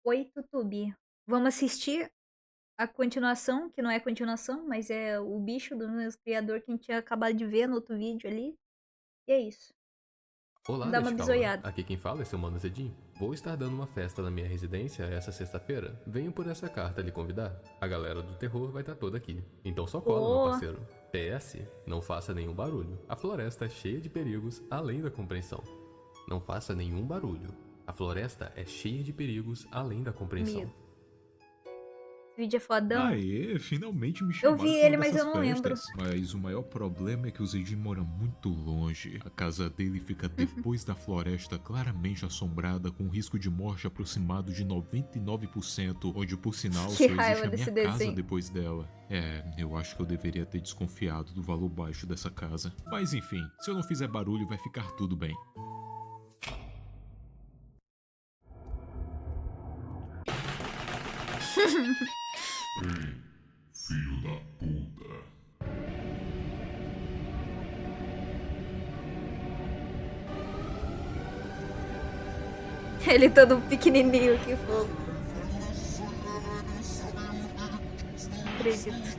Oi, Tutubi. Vamos assistir a continuação, que não é continuação, mas é o bicho do mesmo criador que a gente tinha acabado de ver no outro vídeo ali. E é isso. Olá, Vamos dar uma Neshikawa. bisoiada. Aqui quem fala é seu Mano Zedin. Vou estar dando uma festa na minha residência essa sexta-feira. Venho por essa carta lhe convidar. A galera do terror vai estar toda aqui. Então só cola, meu Pô, parceiro. PS, não faça nenhum barulho. A floresta é cheia de perigos além da compreensão. Não faça nenhum barulho. A floresta é cheia de perigos além da compreensão. medo. Esse vídeo é fodão. Aê, finalmente me Eu vi chamaram pra ele, uma mas dessas eu não lembro. festas. Mas o maior problema é que o Zedin mora muito longe. A casa dele fica depois da floresta, claramente assombrada, com risco de morte aproximado de 99%, onde por sinal Que só existe raiva a minha desse casa desenho. depois dela. Eu acho que eu deveria ter desconfiado do valor baixo dessa casa. Mas enfim, se eu não fizer barulho vai ficar tudo bem. Filho da puta. Ele todo pequenininho, que fofo. Não acredito.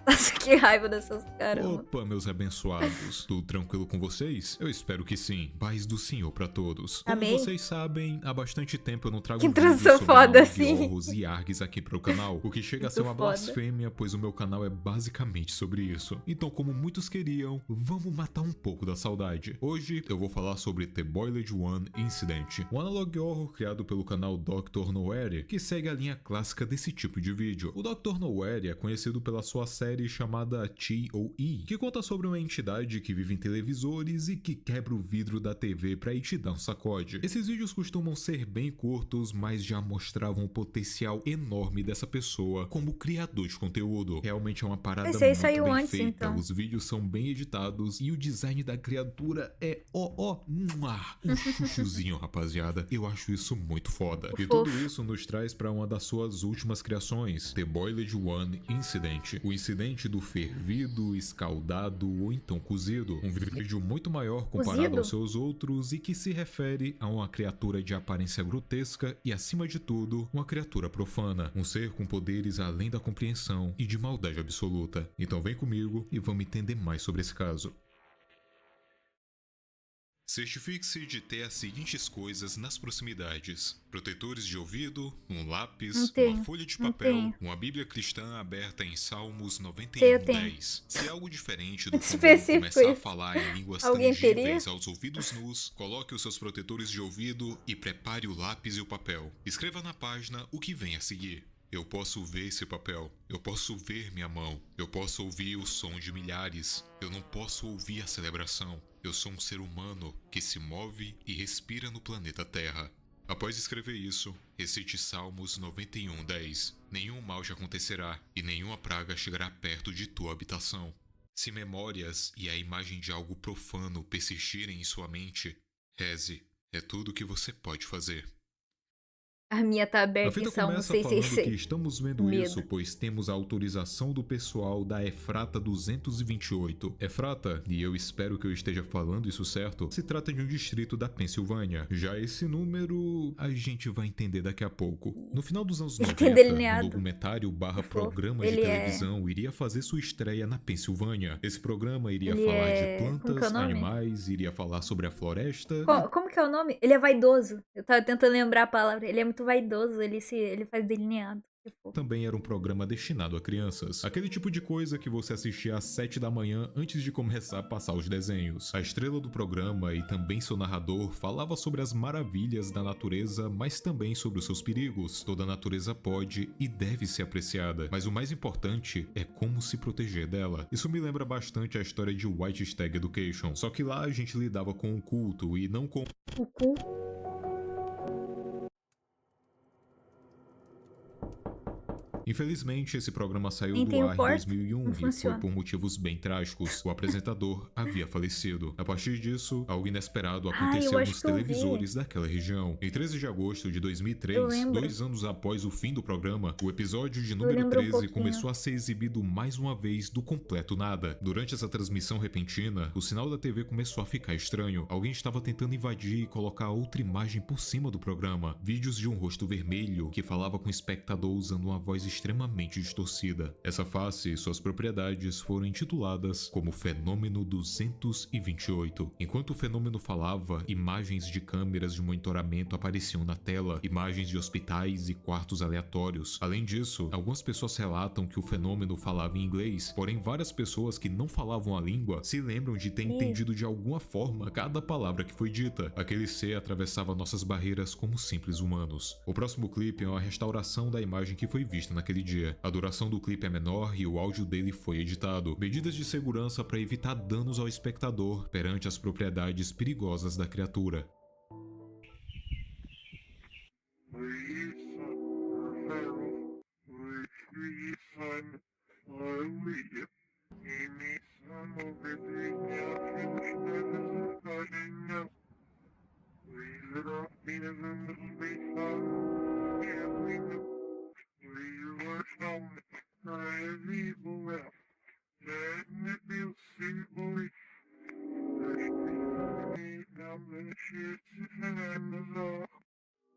Nossa, que raiva dessas caras, mano. Opa, meus abençoados, tudo tranquilo com vocês? Eu espero que sim. Paz do Senhor pra todos. Como Amém. vocês sabem, há bastante tempo eu não trago Que vídeos introdução sobre foda, Analog assim. Horrors e ARGs aqui pro canal, o que chega a ser Muito uma foda. blasfêmia, pois o meu canal é basicamente sobre isso. Então, como muitos queriam, vamos matar um pouco da saudade. Hoje eu vou falar sobre The Boiled One Incident, um analog horror criado pelo canal Dr. Nowhere, que segue a linha clássica desse tipo de vídeo. O Dr. Nowhere é conhecido pela sua série chamada TOE, que conta sobre uma entidade que vive em televisores e que quebra o vidro da TV pra ir te dar um sacode. Esses vídeos costumam ser bem curtos, mas já mostravam o potencial enorme dessa pessoa como criador de conteúdo. Realmente é uma parada Esse aí muito saiu bem antes, feita, então. os vídeos são bem editados e o design da criatura é um chuchuzinho, rapaziada. Eu acho isso muito foda. E tudo Fofo. isso nos traz pra uma das suas últimas criações, The Boiled One Incident, o incidente do fervido, escaldado ou então cozido. Um vídeo muito maior comparado Cozido? aos seus outros e que se refere a uma criatura de aparência grotesca e, acima de tudo, uma criatura profana, um ser com poderes além da compreensão e de maldade absoluta. Então vem comigo e vamos entender mais sobre esse caso. Certifique-se de ter as seguintes coisas nas proximidades: protetores de ouvido, um lápis, Não uma tenho. folha de Não papel, tenho. uma bíblia cristã aberta em Salmos Sei, eu 91:10. Se algo diferente do Muito comum específico começar a isso. falar em línguas Alguém teria? tangíveis aos ouvidos nus, coloque os seus protetores de ouvido e prepare o lápis e o papel. Escreva na página o que vem a seguir. Eu posso ver esse papel, eu posso ver minha mão, eu posso ouvir o som de milhares, eu não posso ouvir a celebração. Eu sou um ser humano que se move e respira no planeta Terra. Após escrever isso, recite Salmos 91:10. Nenhum mal te acontecerá e nenhuma praga chegará perto de tua habitação. Se memórias e a imagem de algo profano persistirem em sua mente, reze. É tudo o que você pode fazer. A minha tá A aberta em fita Salmo começa falando que 666. estamos vendo Medo. isso pois temos a autorização do pessoal da Efrata 228. Efrata, e eu espero que eu esteja falando isso certo, se trata de um distrito da Pensilvânia. Já esse número a gente vai entender daqui a pouco. No final dos anos Ele tem 90, um delineado. documentário barra Fofo. programa de Ele televisão iria fazer sua estreia na Pensilvânia. Esse programa iria Ele falar é- de como que é o plantas, nome? animais, iria falar sobre a floresta. Como que é o nome? Ele é vaidoso. Eu tava tentando lembrar a palavra. Ele é muito vaidoso. Ele faz delineado. Que fofo. Também era um programa destinado a crianças. Aquele tipo de coisa que você assistia às 7 da manhã antes de começar a passar os desenhos. A estrela do programa e também seu narrador falava sobre as maravilhas da natureza, mas também sobre os seus perigos. Toda a natureza pode e deve ser apreciada, mas o mais importante é como se proteger dela. Isso me lembra bastante a história de White Stag Education, só que lá a gente lidava com o culto e não com O cu. Infelizmente, esse programa saiu Nem do tem o ar em porta, 2001 não e foi funciona. por motivos bem trágicos. O apresentador havia falecido. A partir disso, algo inesperado Eu aconteceu acho nos que eu vi. televisores daquela região. Em 13 de agosto de Eu 2003, lembro. 2 anos após o fim do programa, o episódio de Eu número lembro um 13 pouquinho. começou a ser exibido mais uma vez do completo nada. Durante essa transmissão repentina, o sinal da TV começou a ficar estranho. Alguém estava tentando invadir e colocar outra imagem por cima do programa. Vídeos de um rosto vermelho que falava com o espectador usando uma voz extremamente distorcida. Essa face e suas propriedades foram intituladas como Fenômeno 228. Enquanto o fenômeno falava, imagens de câmeras de monitoramento apareciam na tela, imagens de hospitais e quartos aleatórios. Além disso, algumas pessoas relatam que o fenômeno falava em inglês, porém várias pessoas que não falavam a língua se lembram de ter entendido de alguma forma cada palavra que foi dita. Aquele ser atravessava nossas barreiras como simples humanos. O próximo clipe é uma restauração da imagem que foi vista naquele dia. A duração do clipe é menor e o áudio dele foi editado. Medidas de segurança para evitar danos ao espectador perante as propriedades perigosas da criatura.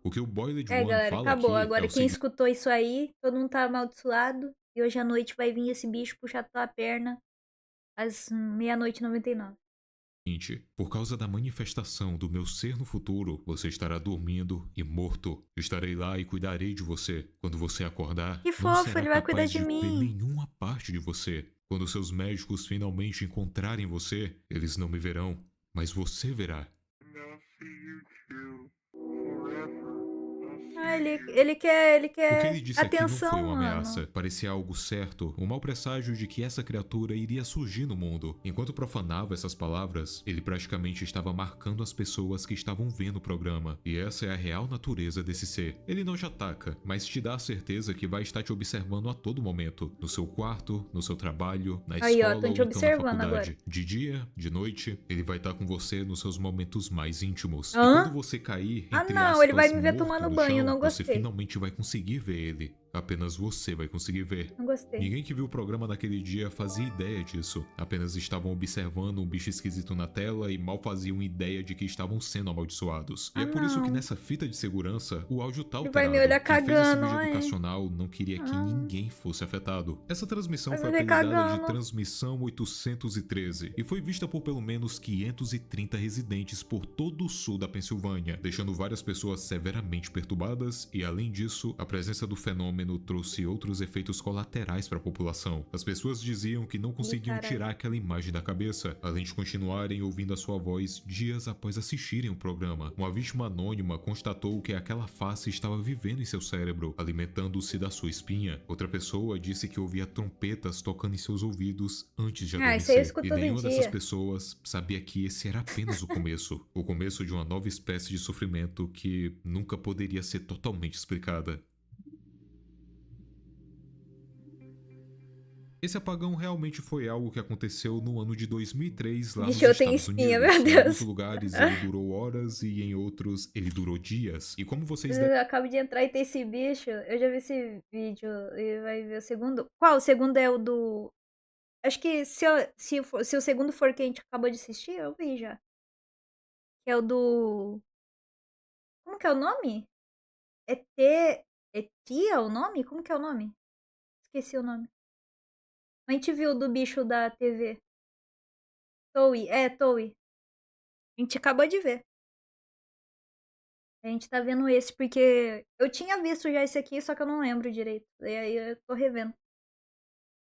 O que o Boiled One galera, fala acabou. aqui Agora é o quem escutou isso aí, todo mundo tá amaldiçoado. E hoje à noite vai vir esse bicho puxar tua perna às 00:99. seguinte: por causa da manifestação do meu ser no futuro, você estará dormindo e morto. Estarei lá e cuidarei de você. Quando você acordar, Que não fofo, será ele vai cuidar capaz de de ver mim. nenhuma parte de você. Quando seus médicos finalmente encontrarem você, eles não me verão, mas você verá. Ah, ele quer O que ele disse aqui não atenção, foi uma mano. ameaça, parecia algo certo, um mau presságio de que essa criatura iria surgir no mundo. Enquanto profanava essas palavras, ele praticamente estava marcando as pessoas que estavam vendo o programa, e essa é a real natureza desse ser. Ele não te ataca, mas te dá a certeza que vai estar te observando a todo momento, no seu quarto, no seu trabalho, na Aí, ó, escola tô ou te então na observando faculdade. agora. De dia, de noite, ele vai estar com você nos seus momentos mais íntimos. E Hã? quando você cair, Ah, entre não, ele vai aspas, me ver morto tomando no banho, chão, não você gostei. finalmente vai conseguir ver ele. Apenas você vai conseguir ver. Não gostei. Ninguém que viu o programa naquele dia fazia ideia disso. Apenas estavam observando um bicho esquisito na tela e mal faziam ideia de que estavam sendo amaldiçoados. E Ah, é por isso que não. nessa fita de segurança, o áudio tá Ele vai alterado. me olhar Quem fez esse cagando, vídeo ai. educacional não queria que Ah. ninguém fosse afetado. Essa transmissão Vai foi me ver apelidada de cagando. Transmissão 813 e foi vista por pelo menos 530 residentes por todo o sul da Pensilvânia, deixando várias pessoas severamente perturbadas e, além disso, a presença do fenômeno trouxe outros efeitos colaterais para a população. As pessoas diziam que não conseguiam caralho. tirar aquela imagem da cabeça, além de continuarem ouvindo a sua voz dias após assistirem o programa. Uma vítima anônima constatou que aquela face estava vivendo em seu cérebro, alimentando-se da sua espinha. Outra pessoa disse que ouvia trompetas tocando em seus ouvidos antes de Ah, isso aí eu adormecer. escuto E todo nenhuma dessas dia. pessoas sabia que esse era apenas o começo. O começo de uma nova espécie de sofrimento que nunca poderia ser totalmente explicada. Esse apagão realmente foi algo que aconteceu no ano de 2003 lá Vixe, nos eu tenho Estados espinha, Unidos. meu Em Deus. alguns lugares ele durou horas e em outros ele durou dias. E como vocês devem Eu acabo de entrar e tem esse bicho. Eu já vi esse vídeo. E vai ver o segundo. Qual? O segundo é o do. Acho que se o segundo for que a gente acabou de assistir, eu vi já. Que é o do. Como que é o nome? É Tia o nome? Como que é o nome? Esqueci o nome. A gente viu do bicho da TV. Toei. Toei. A gente acabou de ver. A gente tá vendo esse porque eu tinha visto já esse aqui, só que eu não lembro direito. E aí eu tô revendo.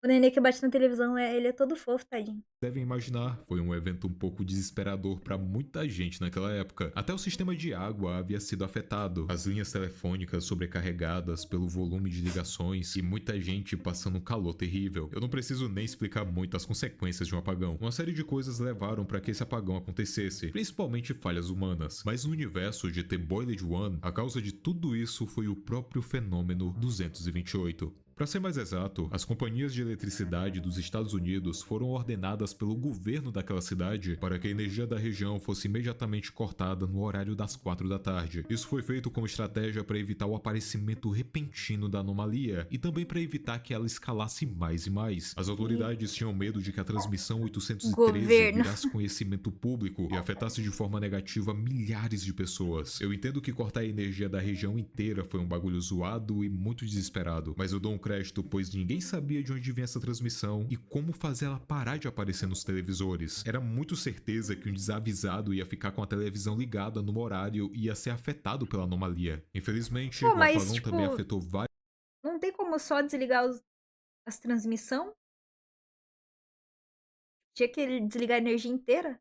O nenê que bate na televisão, ele é todo fofo, tadinho. imaginar, foi um evento um pouco desesperador para muita gente naquela época. Até o sistema de água havia sido afetado, as linhas telefônicas sobrecarregadas pelo volume de ligações e muita gente passando um calor terrível. Eu não preciso nem explicar muito as consequências de um apagão. Uma série de coisas levaram para que esse apagão acontecesse, principalmente falhas humanas. Mas no universo de The Boiled One, a causa de tudo isso foi o próprio fenômeno 228. Para ser mais exato, as companhias de eletricidade dos Estados Unidos foram ordenadas pelo governo daquela cidade para que a energia da região fosse imediatamente cortada no horário das 4 da tarde. Isso foi feito como estratégia para evitar o aparecimento repentino da anomalia e também para evitar que ela escalasse mais e mais. As autoridades tinham medo de que a transmissão 813 Governo. virasse conhecimento público e afetasse de forma negativa milhares de pessoas. Eu entendo que cortar a energia da região inteira foi um bagulho zoado e muito desesperado, mas eu dou um crédito pois ninguém sabia de onde vinha essa transmissão e como fazer ela parar de aparecer nos televisores. Era muito certeza que um desavisado ia ficar com a televisão ligada no horário e ia ser afetado pela anomalia. Infelizmente, Pô, o mas, apagão tipo, também afetou vários não tem como só desligar as transmissão? Tinha que desligar a energia inteira?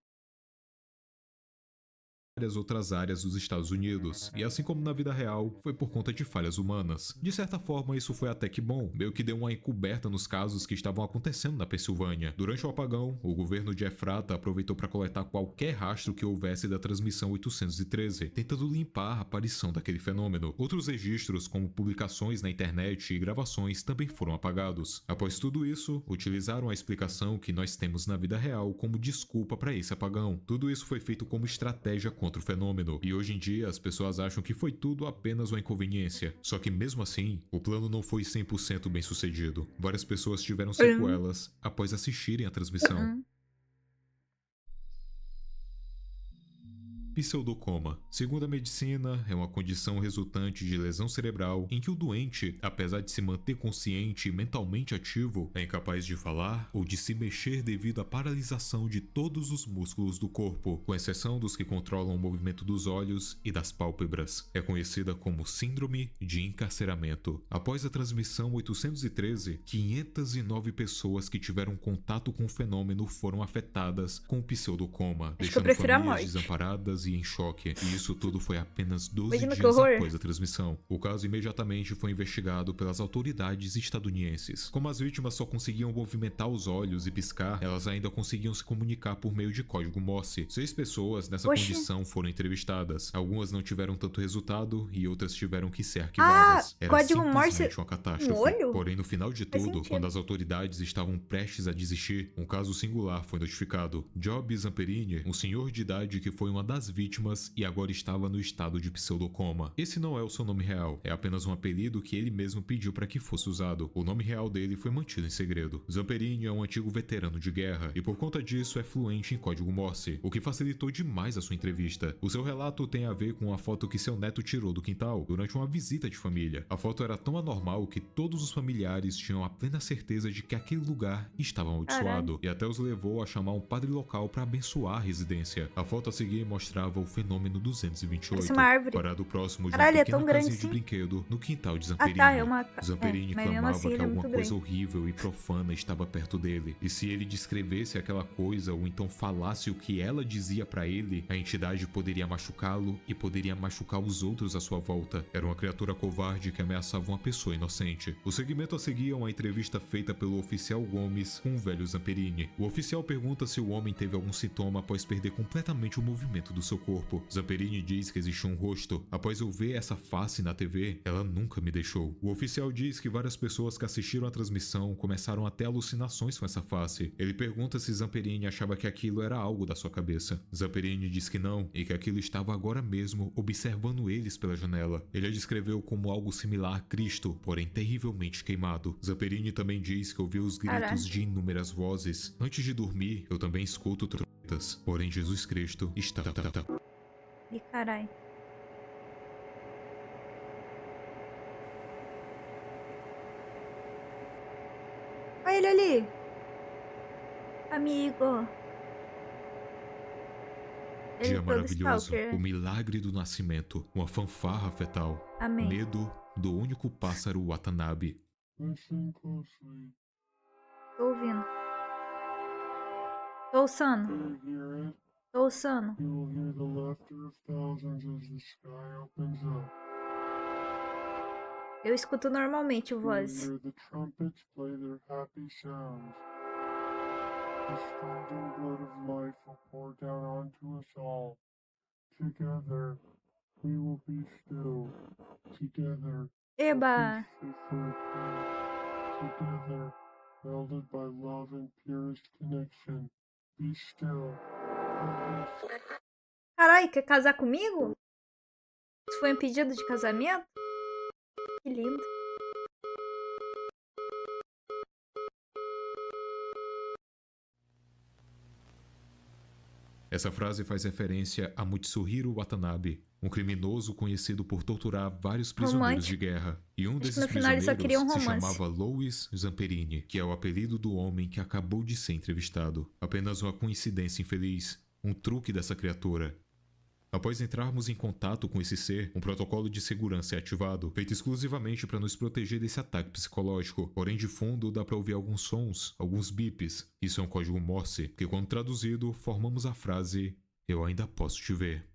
várias outras áreas dos Estados Unidos, e assim como na vida real, foi por conta de falhas humanas. De certa forma, isso foi até que bom, meio que deu uma encoberta nos casos que estavam acontecendo na Pensilvânia. Durante o apagão, o governo de Ephrata aproveitou para coletar qualquer rastro que houvesse da transmissão 813, tentando limpar a aparição daquele fenômeno. Outros registros, como publicações na internet e gravações, também foram apagados. Após tudo isso, utilizaram a explicação que nós temos na vida real como desculpa para esse apagão. Tudo isso foi feito como estratégia contra o fenômeno, e hoje em dia as pessoas acham que foi tudo apenas uma inconveniência. Só que mesmo assim, o plano não foi 100% bem sucedido. Várias pessoas tiveram sequelas após assistirem a transmissão. Uhum. Pseudocoma. Segundo a medicina, é uma condição resultante de lesão cerebral em que o doente, apesar de se manter consciente e mentalmente ativo, é incapaz de falar ou de se mexer devido à paralisação de todos os músculos do corpo, com exceção dos que controlam o movimento dos olhos e das pálpebras. É conhecida como Síndrome de Encarceramento. Após a transmissão 813, 509 pessoas que tiveram contato com o fenômeno foram afetadas com o pseudocoma, Acho que eu deixando prefiro a famílias morte. desamparadas e em choque, e isso tudo foi apenas 12 Imagina que dias horror. após a transmissão. O caso imediatamente foi investigado pelas autoridades estadunidenses. Como as vítimas só conseguiam movimentar os olhos e piscar, elas ainda conseguiam se comunicar por meio de código Morse. 6 pessoas nessa Oxi. condição foram entrevistadas. Algumas não tiveram tanto resultado e outras tiveram que ser arquivadas. Era código Morse simplesmente uma no catástrofe. olho? Porém, no final de Faz tudo, sentido. quando as autoridades estavam prestes a desistir, um caso singular foi notificado. Job Zamperini, um senhor de idade que foi uma das vítimas e agora estava no estado de pseudocoma. Esse não é o seu nome real, é apenas um apelido que ele mesmo pediu para que fosse usado. O nome real dele foi mantido em segredo. Zamperini é um antigo veterano de guerra e por conta disso é fluente em código Morse, o que facilitou demais a sua entrevista. O seu relato tem a ver com a foto que seu neto tirou do quintal durante uma visita de família. A foto era tão anormal que todos os familiares tinham a plena certeza de que aquele lugar estava amaldiçoado e até os levou a chamar um padre local para abençoar a residência. A foto a seguir mostrava o fenômeno 228, Parece uma árvore. parado próximo de Caralho, uma é pequena tão grande casinha de assim? brinquedo no quintal de Ah, Zamperini. tá, é uma... Zamperini mas mesmo clamava assim que ele é alguma muito coisa grande. horrível e profana estava perto dele, e se ele descrevesse aquela coisa ou então falasse o que ela dizia pra ele, a entidade poderia machucá-lo e poderia machucar os outros à sua volta. Era uma criatura covarde que ameaçava uma pessoa inocente. O segmento a seguir é uma entrevista feita pelo oficial Gomes com o velho Zamperini. O oficial pergunta se o homem teve algum sintoma após perder completamente o movimento do seu corpo. Zamperini diz que existe um rosto. Após eu ver essa face na TV, ela nunca me deixou. O oficial diz que várias pessoas que assistiram a transmissão começaram a ter alucinações com essa face. Ele pergunta se Zamperini achava que aquilo era algo da sua cabeça. Zamperini diz que não, e que aquilo estava agora mesmo observando eles pela janela. Ele a descreveu como algo similar a Cristo, porém terrivelmente queimado. Zamperini também diz que ouviu os gritos Caralho. de inúmeras vozes. Antes de dormir, eu também escuto trombetas, porém Jesus Cristo está... Ih, carai. Olha ele ali. Amigo. Ele Dia todo maravilhoso, stalker. o milagre do nascimento, uma fanfarra fetal, Amém. medo do único pássaro Watanabe. Listen closely. Tô ouvindo. Tô ouçando. Do you hear it? Tô ouçando. You will hear the laughter of thousands as the sky opens up. Eu escuto normalmente o You will voz. hear the trumpets play their happy sounds. The scalding blood of life will pour down onto us all. Together, we will be still. Together, Eba. peaceful for a king. together, welded by love and purest connection. Be still. Caralho, quer casar comigo? Isso foi um pedido de casamento? Que lindo. Essa frase faz referência a Mutsuhiro Watanabe, um criminoso conhecido por torturar vários prisioneiros de Romântico. guerra. E um Acho que desses no final ele só queria um prisioneiros se romance. chamava Louis Zamperini, que é o apelido do homem que acabou de ser entrevistado. Apenas uma coincidência infeliz, um truque dessa criatura. Após entrarmos em contato com esse ser, um protocolo de segurança é ativado, feito exclusivamente para nos proteger desse ataque psicológico. Porém, de fundo dá para ouvir alguns sons, alguns bips. Isso é um código Morse, que quando traduzido, formamos a frase "Eu ainda posso te ver".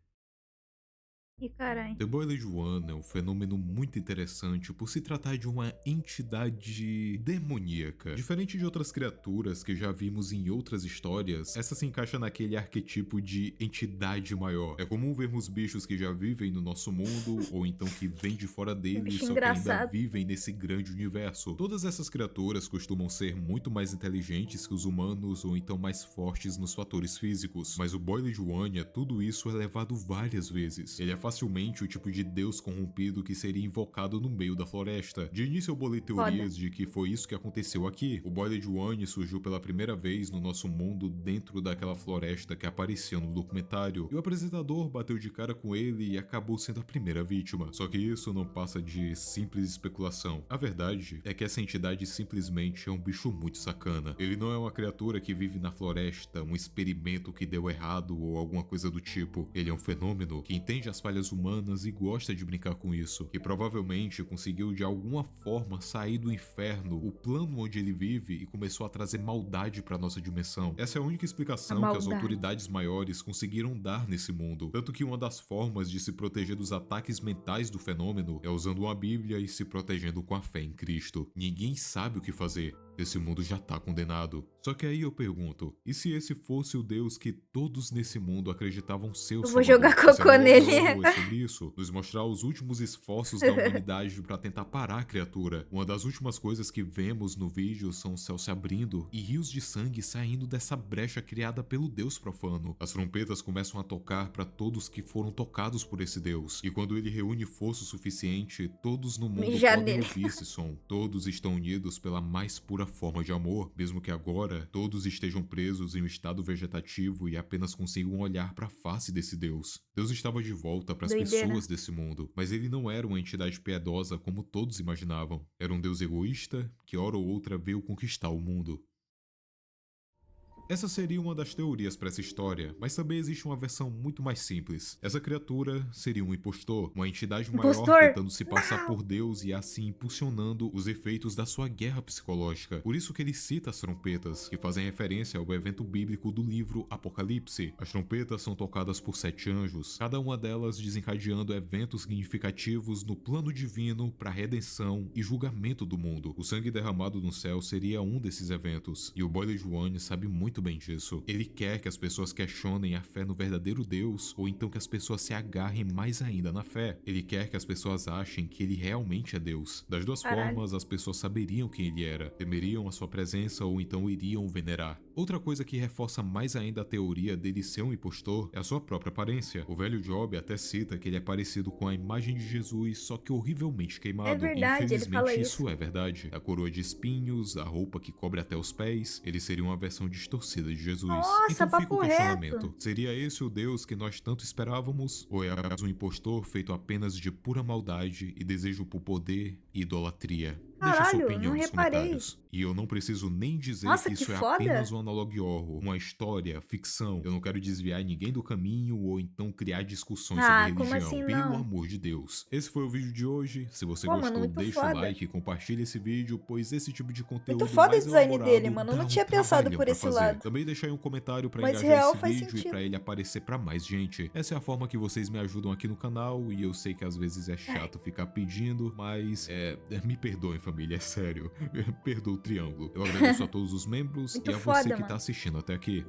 Ih, caralho. The Boiled One é um fenômeno muito interessante por se tratar de uma entidade demoníaca. Diferente de outras criaturas que já vimos em outras histórias, essa se encaixa naquele arquetipo de entidade maior. É comum vermos bichos que já vivem no nosso mundo, ou então que vêm de fora dele, bicho só que ainda engraçado. vivem nesse grande universo. Todas essas criaturas costumam ser muito mais inteligentes que os humanos, ou então mais fortes nos fatores físicos. Mas o Boiled One, tudo isso é levado várias vezes. Ele é facilmente o tipo de deus corrompido que seria invocado no meio da floresta. De início eu bolei teorias de que foi isso que aconteceu aqui. O Boiled One surgiu pela primeira vez no nosso mundo dentro daquela floresta que apareceu no documentário, e o apresentador bateu de cara com ele e acabou sendo a primeira vítima. Só que isso não passa de simples especulação. A verdade é que essa entidade simplesmente é um bicho muito sacana. Ele não é uma criatura que vive na floresta, um experimento que deu errado ou alguma coisa do tipo. Ele é um fenômeno que entende as falhas humanas e gosta de brincar com isso, e provavelmente conseguiu de alguma forma sair do inferno, o plano onde ele vive, e começou a trazer maldade para nossa dimensão. Essa é a única explicação que as autoridades maiores conseguiram dar nesse mundo, tanto que uma das formas de se proteger dos ataques mentais do fenômeno é usando uma Bíblia e se protegendo com a fé em Cristo. Ninguém sabe o que fazer. Esse mundo já tá condenado. Só que aí eu pergunto, e se esse fosse o Deus que todos nesse mundo acreditavam ser o Eu vou Salvador? jogar cocô Essa nele. é sobre isso, nos mostrar os últimos esforços da humanidade para tentar parar a criatura. Uma das últimas coisas que vemos no vídeo são o céu se abrindo e rios de sangue saindo dessa brecha criada pelo Deus profano. As trompetas começam a tocar para todos que foram tocados por esse Deus, e quando ele reúne força o suficiente, todos no mundo Mijar podem nele. ouvir esse som. Todos estão unidos pela mais pura forma de amor, mesmo que agora todos estejam presos em um estado vegetativo e apenas consigam olhar para a face desse Deus. Deus estava de volta para as Doideira. pessoas desse mundo, mas ele não era uma entidade piedosa como todos imaginavam. Era um Deus egoísta que hora ou outra veio conquistar o mundo. Essa seria uma das teorias para essa história, mas também existe uma versão muito mais simples. Essa criatura seria um impostor, uma entidade maior Impostor? tentando se passar por Deus e assim impulsionando os efeitos da sua guerra psicológica. Por isso que ele cita as trompetas, que fazem referência ao evento bíblico do livro Apocalipse. As trompetas são tocadas por 7 anjos, cada uma delas desencadeando eventos significativos no plano divino para redenção e julgamento do mundo. O sangue derramado no céu seria um desses eventos, e o Boiled One sabe muito bem disso. Ele quer que as pessoas questionem a fé no verdadeiro Deus, ou então que as pessoas se agarrem mais ainda na fé. Ele quer que as pessoas achem que ele realmente é Deus. Das duas formas, as pessoas saberiam quem ele era, temeriam a sua presença ou então iriam o venerar. Outra coisa que reforça mais ainda a teoria dele ser um impostor é a sua própria aparência. O velho Job até cita que ele é parecido com a imagem de Jesus, só que horrivelmente queimado. É verdade, e ele fala infelizmente isso. isso é verdade. A coroa de espinhos, a roupa que cobre até os pés, ele seria uma versão distorcida de Jesus. Nossa, Então fica papo o questionamento. reto. Seria esse o Deus que nós tanto esperávamos? Ou é apenas um impostor feito apenas de pura maldade e desejo por poder e idolatria? Deixa sua Caralho, opinião não nos reparei. comentários. E eu não preciso nem dizer Nossa, que isso que é foda. apenas um analog horror, uma história, ficção. Eu não quero desviar ninguém do caminho ou então criar discussões Ah, sobre como religião. assim Pelo não? amor de Deus. Esse foi o vídeo de hoje. Se você Pô, mano, gostou, muito deixa o foda. like e compartilha esse vídeo, pois esse tipo de conteúdo Muito foda o mais design elaborado dele, mano. Eu dá não um tinha pensado trabalhão por pra esse fazer. lado. Também deixa aí um comentário pra Mas engajar real esse faz vídeo e sentido. pra ele aparecer pra mais gente. Essa é a forma que vocês me ajudam aqui no canal e eu sei que às vezes é chato ficar pedindo, mas me perdoem, família, é sério. Perdoa o triângulo. Eu agradeço a todos os membros Muito e a foda, você que mano. tá assistindo até aqui.